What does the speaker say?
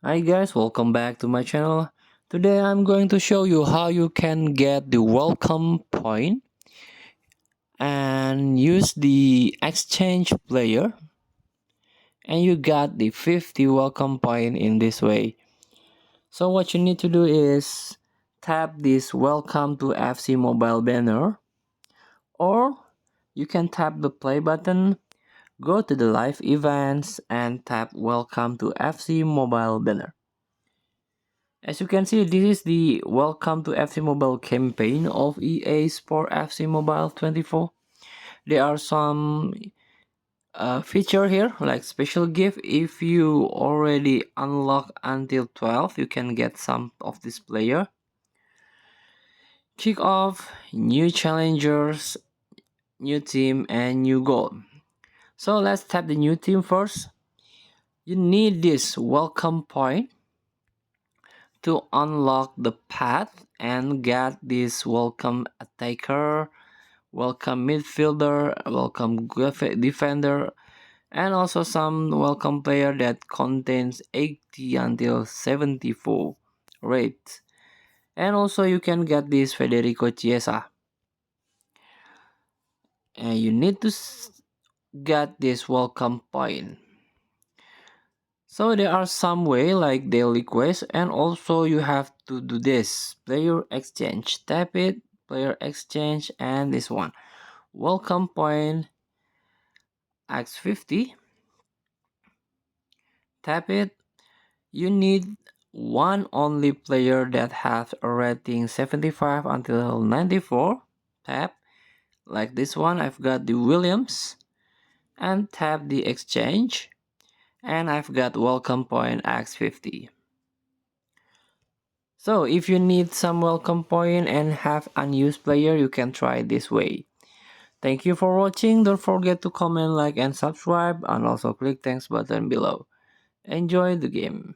Hi guys, welcome back to my channel. Today I'm going to show you how you can get the welcome point and use the exchange player, and you got the 50 welcome point in this way. So what you need to do is tap this welcome to FC mobile banner, or you can tap the play button, go to the live events and tap welcome to FC mobile banner. As you can see, this is the Welcome to FC Mobile campaign of EA Sport FC Mobile 24. There are some feature here like special gift. If you already unlock until 12, you can get some of this player. Kick off, new challengers, new team and new goal. So let's tap the new team first. You need this welcome point to unlock the path and get this welcome attacker, welcome midfielder, welcome defender, and also some welcome player that contains 80 until 74 rate. And also you can get this Federico Chiesa. And you need to get this welcome point. So there are some way like daily quest, and also you have to do this player exchange. Tap it, player exchange, and this one welcome point x50. Tap it. You need one only player that has a rating 75 until 94. Tap like this one. I've got the Williams, and tap the exchange, and I've got welcome point x50. So if you need some welcome point and have unused player, you can try this way. Thank you for watching. Don't forget to comment, like, and subscribe, and also click thanks button below. Enjoy the game.